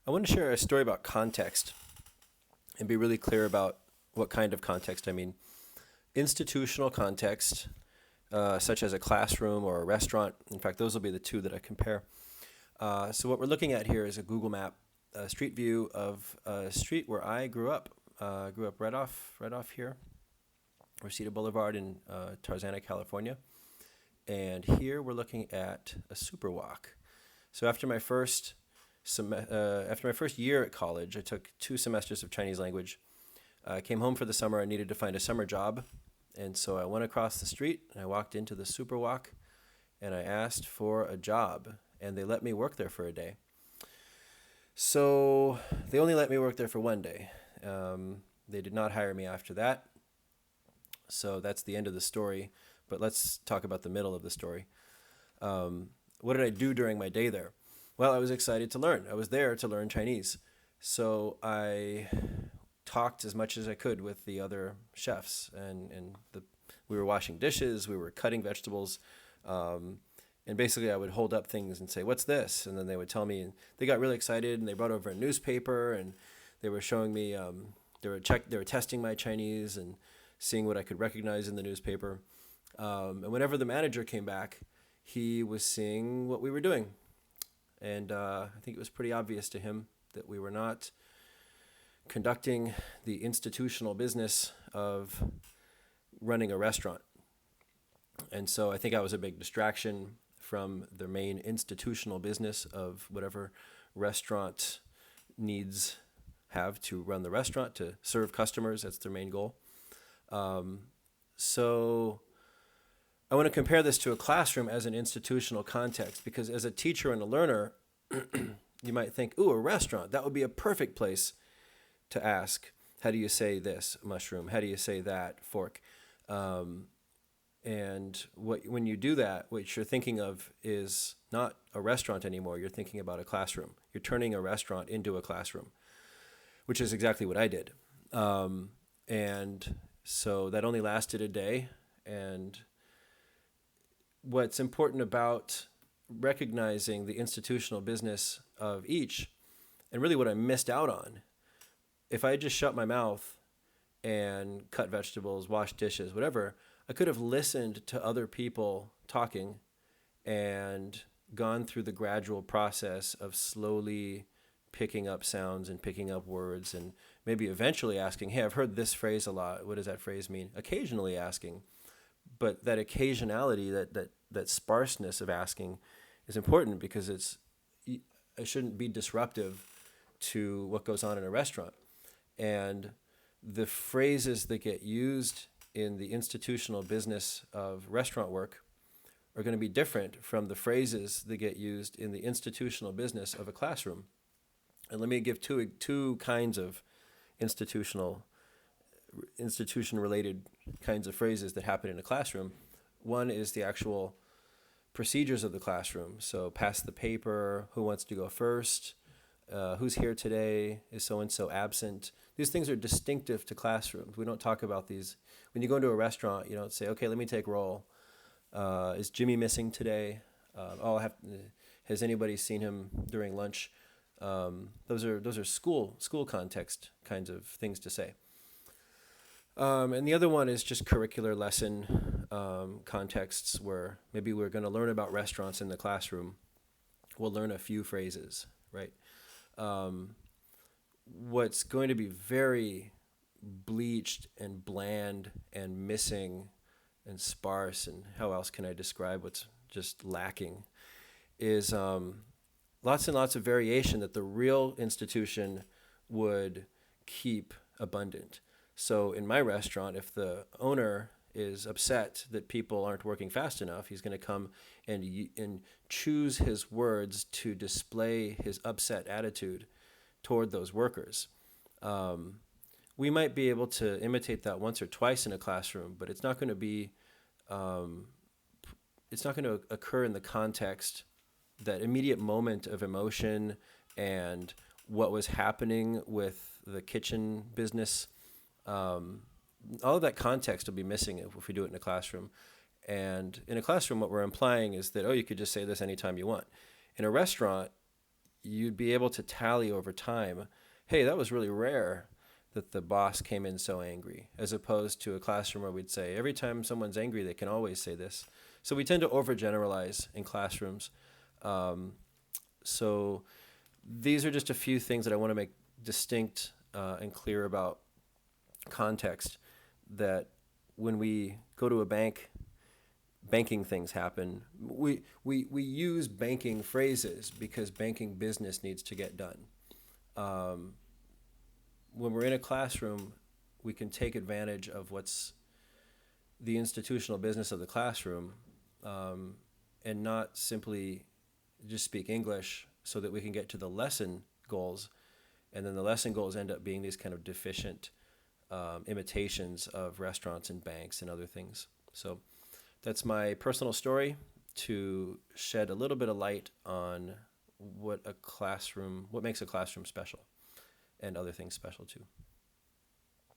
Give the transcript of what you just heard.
I want to share a story about context and be really clear about what kind of context I mean. Institutional context, such as a classroom or a restaurant. In fact, those will be the two that I compare. So what we're looking at here is a Google map, a street view of a street where I grew up. Grew up right off here, Reseda Boulevard in Tarzana, California. And here we're looking at a super walk. So after my first year at college, I took 2 semesters of Chinese language. I came home for the summer. I needed to find a summer job, and so I went across the street and I walked into the super walk, and I asked for a job, and they let me work there for a day. So they only let me work there for one day. They did not hire me after that. So that's the end of the story. But let's talk about the middle of the story. What did I do during my day there? Well, I was excited to learn. I was there to learn Chinese. So I talked as much as I could with the other chefs, and we were washing dishes, we were cutting vegetables, and basically I would hold up things and say, "What's this?" And then they would tell me, and they got really excited, and they brought over a newspaper, and they were showing me, they were testing my Chinese and seeing what I could recognize in the newspaper. And whenever the manager came back, he was seeing what we were doing. And I think it was pretty obvious to him that we were not conducting the institutional business of running a restaurant. And so I think I was a big distraction from the main institutional business of whatever restaurant needs have to run the restaurant, to serve customers. That's their main goal. So I want to compare this to a classroom as an institutional context, because as a teacher and a learner, you might think, ooh, a restaurant, that would be a perfect place to ask, how do you say this, mushroom? How do you say that, fork? And when you do that, what you're thinking of is not a restaurant anymore. You're thinking about a classroom. You're turning a restaurant into a classroom, which is exactly what I did. And so that only lasted a day. And what's important about recognizing the institutional business of each, and really what I missed out on, if I had just shut my mouth and cut vegetables, washed dishes, whatever, I could have listened to other people talking and gone through the gradual process of slowly picking up sounds and picking up words, and maybe eventually asking, hey, I've heard this phrase a lot. What does that phrase mean? Occasionally asking. But that occasionality, that sparseness of asking is important, because it shouldn't be disruptive to what goes on in a restaurant. And the phrases that get used in the institutional business of restaurant work are going to be different from the phrases that get used in the institutional business of a classroom. And let me give two kinds of institution-related kinds of phrases that happen in a classroom. One is the actual procedures of the classroom. So pass the paper, who wants to go first, who's here today, is so-and-so absent. These things are distinctive to classrooms. We don't talk about these. When you go into a restaurant, you don't say, okay, let me take roll. Is Jimmy missing today? Has anybody seen him during lunch? Those are school context kinds of things to say. And the other one is just curricular lesson contexts, where maybe we're going to learn about restaurants in the classroom. We'll learn a few phrases, right? What's going to be very bleached and bland and missing and sparse, and how else can I describe what's just lacking, is lots and lots of variation that the real institution would keep abundant. So in my restaurant, if the owner is upset that people aren't working fast enough, he's going to come and choose his words to display his upset attitude toward those workers. We might be able to imitate that once or twice in a classroom, but it's not going to occur in the context, that immediate moment of emotion and what was happening with the kitchen business. All of that context will be missing if we do it in a classroom. And in a classroom, what we're implying is that, you could just say this anytime you want. In a restaurant, you'd be able to tally over time, hey, that was really rare that the boss came in so angry, as opposed to a classroom where we'd say, every time someone's angry, they can always say this. So we tend to overgeneralize in classrooms. So these are just a few things that I want to make distinct and clear about context, that when we go to a bank, banking things happen. We use banking phrases because banking business needs to get done. When we're in a classroom, we can take advantage of what's the institutional business of the classroom, and not simply just speak English so that we can get to the lesson goals. And then the lesson goals end up being these kind of deficient imitations of restaurants and banks and other things. So that's my personal story, to shed a little bit of light on what makes a classroom special, and other things special too.